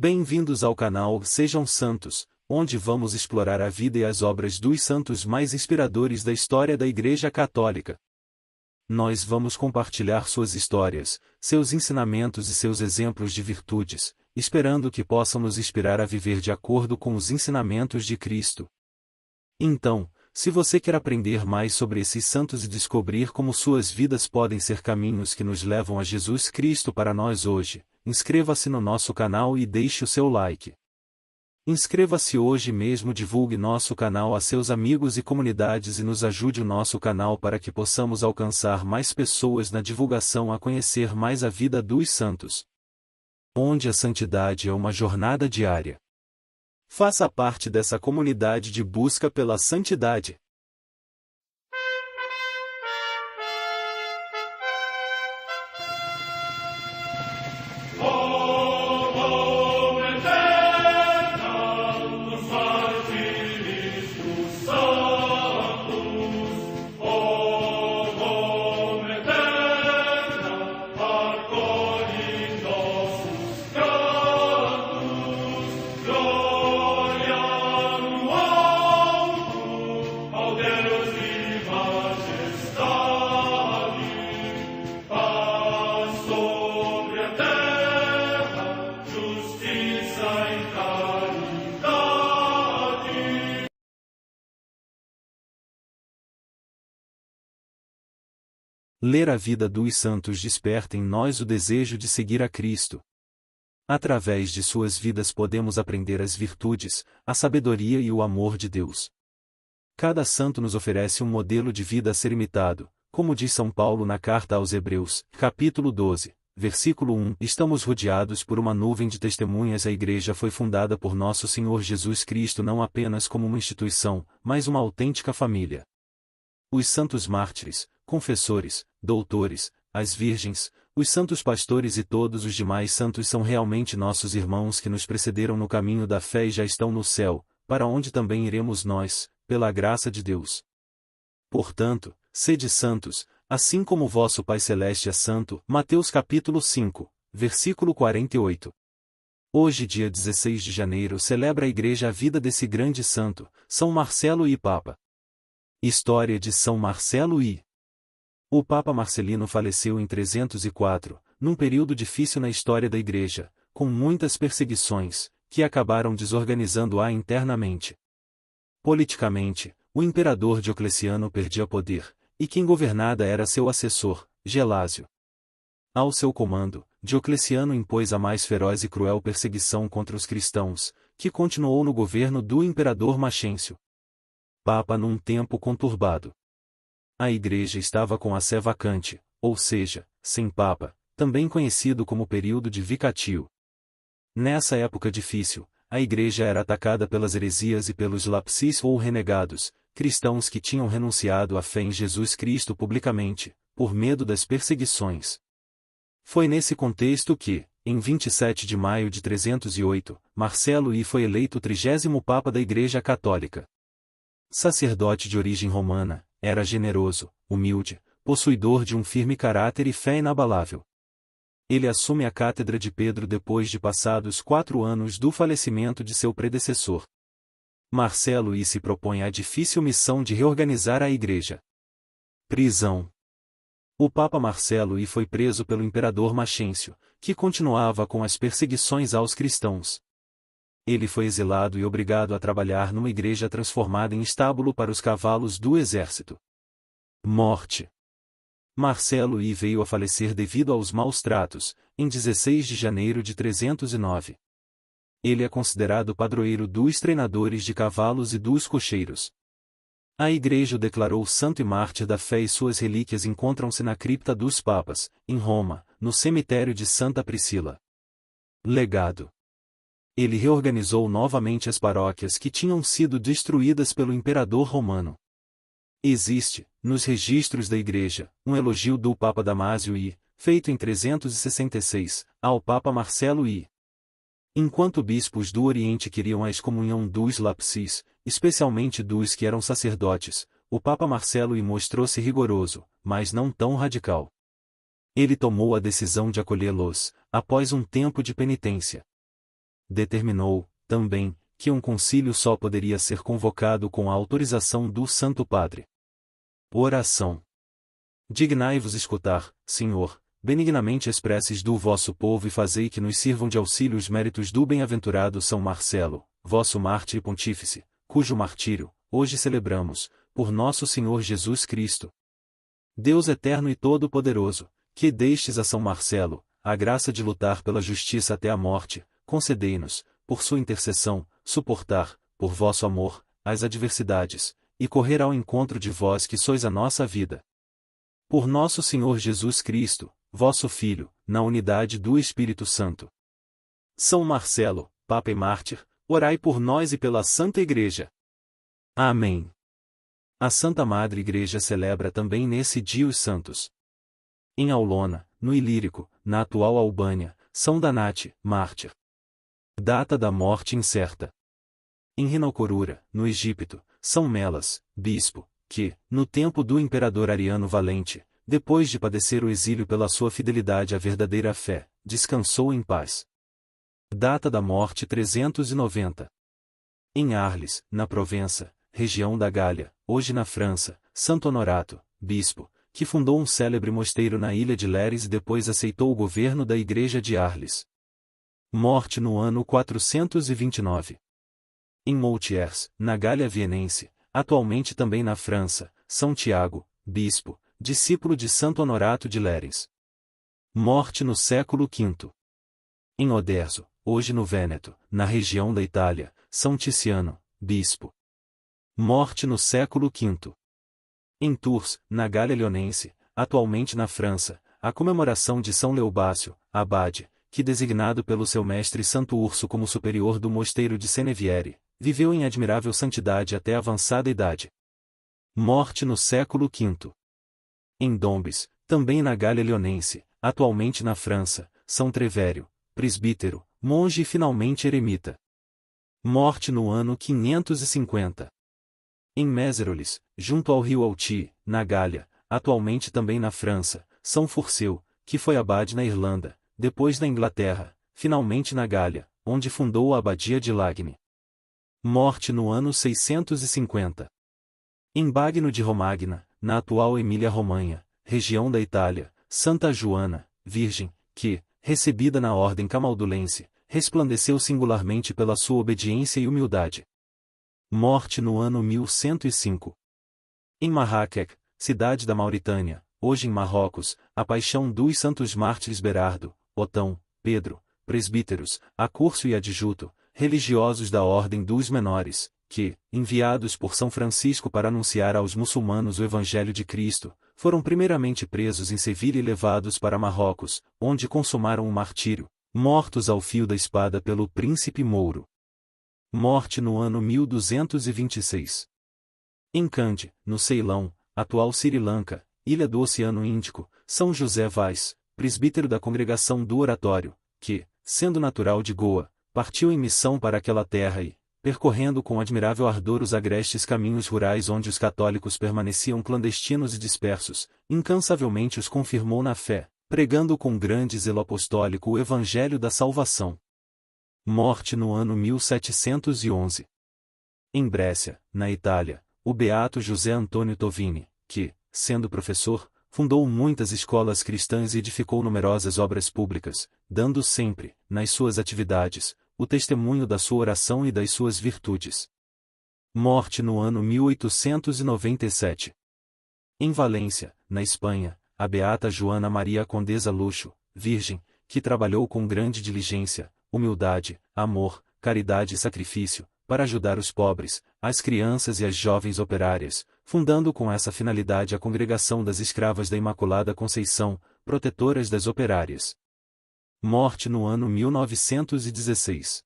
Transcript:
Bem-vindos ao canal Sejam Santos, onde vamos explorar a vida e as obras dos santos mais inspiradores da história da Igreja Católica. Nós vamos compartilhar suas histórias, seus ensinamentos e seus exemplos de virtudes, esperando que possam nos inspirar a viver de acordo com os ensinamentos de Cristo. Então, se você quer aprender mais sobre esses santos e descobrir como suas vidas podem ser caminhos que nos levam a Jesus Cristo para nós hoje, inscreva-se no nosso canal e deixe o seu like. Inscreva-se hoje mesmo, divulgue nosso canal a seus amigos e comunidades e nos ajude o nosso canal para que possamos alcançar mais pessoas na divulgação a conhecer mais a vida dos santos. Onde a santidade é uma jornada diária. Faça parte dessa comunidade de busca pela santidade. Ler a vida dos santos desperta em nós o desejo de seguir a Cristo. Através de suas vidas podemos aprender as virtudes, a sabedoria e o amor de Deus. Cada santo nos oferece um modelo de vida a ser imitado, como diz São Paulo na carta aos Hebreus, capítulo 12, versículo 1. Estamos rodeados por uma nuvem de testemunhas. A Igreja foi fundada por nosso Senhor Jesus Cristo não apenas como uma instituição, mas uma autêntica família. Os santos mártires, confessores, doutores, as virgens, os santos pastores e todos os demais santos são realmente nossos irmãos que nos precederam no caminho da fé e já estão no céu, para onde também iremos nós, pela graça de Deus. Portanto, sede santos, assim como vosso Pai Celeste é santo. Mateus capítulo 5, versículo 48. Hoje, dia 16 de janeiro, celebra a Igreja a vida desse grande santo, São Marcelo I Papa. História de São Marcelo I. O Papa Marcelino faleceu em 304, num período difícil na história da Igreja, com muitas perseguições, que acabaram desorganizando-a internamente. Politicamente, o imperador Diocleciano perdia poder, e quem governava era seu assessor, Gelásio. Ao seu comando, Diocleciano impôs a mais feroz e cruel perseguição contra os cristãos, que continuou no governo do imperador Maxêncio. Papa num tempo conturbado. A Igreja estava com a sé vacante, ou seja, sem Papa, também conhecido como período de vicatio. Nessa época difícil, a Igreja era atacada pelas heresias e pelos lapsis ou renegados, cristãos que tinham renunciado à fé em Jesus Cristo publicamente, por medo das perseguições. Foi nesse contexto que, em 27 de maio de 308, Marcelo I foi eleito 30º Papa da Igreja Católica. Sacerdote de origem romana, era generoso, humilde, possuidor de um firme caráter e fé inabalável. Ele assume a cátedra de Pedro depois de passados 4 anos do falecimento de seu predecessor. Marcelo I se propõe a difícil missão de reorganizar a Igreja. Prisão. O Papa Marcelo I foi preso pelo imperador Maxêncio, que continuava com as perseguições aos cristãos. Ele foi exilado e obrigado a trabalhar numa igreja transformada em estábulo para os cavalos do exército. Morte. Marcelo I veio a falecer devido aos maus tratos, em 16 de janeiro de 309. Ele é considerado padroeiro dos treinadores de cavalos e dos cocheiros. A Igreja o declarou santo e mártir da fé e suas relíquias encontram-se na cripta dos Papas, em Roma, no cemitério de Santa Priscila. Legado. Ele reorganizou novamente as paróquias que tinham sido destruídas pelo imperador romano. Existe, nos registros da Igreja, um elogio do Papa Damásio I, feito em 366, ao Papa Marcelo I. Enquanto bispos do Oriente queriam a excomunhão dos lapsis, especialmente dos que eram sacerdotes, o Papa Marcelo I mostrou-se rigoroso, mas não tão radical. Ele tomou a decisão de acolhê-los, após um tempo de penitência. Determinou, também, que um concílio só poderia ser convocado com a autorização do Santo Padre. Oração. Dignai-vos escutar, Senhor, benignamente as preces do vosso povo e fazei que nos sirvam de auxílio os méritos do bem-aventurado São Marcelo, vosso mártir e pontífice, cujo martírio, hoje celebramos, por nosso Senhor Jesus Cristo. Deus eterno e todo-poderoso, que destes a São Marcelo a graça de lutar pela justiça até a morte, concedei-nos, por sua intercessão, suportar, por vosso amor, as adversidades, e correr ao encontro de vós que sois a nossa vida. Por nosso Senhor Jesus Cristo, vosso Filho, na unidade do Espírito Santo. São Marcelo, Papa e Mártir, orai por nós e pela Santa Igreja. Amém. A Santa Madre Igreja celebra também nesse dia os santos. Em Aulona, no Ilírico, na atual Albânia, São Danate, mártir. Data da morte incerta. Em Rinocorura, no Egito, São Melas, bispo, que, no tempo do imperador Ariano Valente, depois de padecer o exílio pela sua fidelidade à verdadeira fé, descansou em paz. Data da morte 390. Em Arles, na Provença, região da Gália, hoje na França, Santo Honorato, bispo, que fundou um célebre mosteiro na ilha de Léris e depois aceitou o governo da Igreja de Arles. Morte no ano 429. Em Moutiers, na Gália Viennense, atualmente também na França, São Tiago, bispo, discípulo de Santo Honorato de Léris. Morte no século V. Em Oderzo, hoje no Vêneto, na região da Itália, São Ticiano, bispo. Morte no século V. Em Tours, na Gália Leonense, atualmente na França, a comemoração de São Leobácio, abade, que designado pelo seu mestre Santo Urso como superior do mosteiro de Seneviere, viveu em admirável santidade até avançada idade. Morte no século V. Em Dombes, também na Gália Leonense, atualmente na França, São Trevério, presbítero, monge e finalmente eremita. Morte no ano 550. Em Mézeroles, junto ao rio Alti, na Gália, atualmente também na França, São Furceu, que foi abade na Irlanda, depois na Inglaterra, finalmente na Gália, onde fundou a abadia de Lagny. Morte no ano 650. Em Bagno de Romagna, na atual Emília-Romanha, região da Itália, Santa Joana, virgem, que, recebida na ordem camaldulense, resplandeceu singularmente pela sua obediência e humildade. Morte no ano 1105. Em Marrakech, cidade da Mauritânia, hoje em Marrocos, a paixão dos santos mártires Berardo, Otão, Pedro, presbíteros, Acúrcio e Adjuto, religiosos da Ordem dos Menores, que, enviados por São Francisco para anunciar aos muçulmanos o Evangelho de Cristo, foram primeiramente presos em Sevilha e levados para Marrocos, onde consumaram o martírio, mortos ao fio da espada pelo príncipe Mouro. Morte no ano 1226. Em Kandy, no Ceilão, atual Sri Lanka, ilha do Oceano Índico, São José Vaz, presbítero da Congregação do Oratório, que, sendo natural de Goa, partiu em missão para aquela terra e, percorrendo com admirável ardor os agrestes caminhos rurais onde os católicos permaneciam clandestinos e dispersos, incansavelmente os confirmou na fé, pregando com grande zelo apostólico o Evangelho da Salvação. Morte no ano 1711. Em Brescia, na Itália, o beato José Antônio Tovini, que, sendo professor, fundou muitas escolas cristãs e edificou numerosas obras públicas, dando sempre, nas suas atividades, o testemunho da sua oração e das suas virtudes. Morte no ano 1897. Em Valência, na Espanha, a beata Joana Maria Condesa Luxo, virgem, que trabalhou com grande diligência, humildade, amor, caridade e sacrifício, para ajudar os pobres, as crianças e as jovens operárias, fundando com essa finalidade a Congregação das Escravas da Imaculada Conceição, protetoras das operárias. Morte no ano 1916.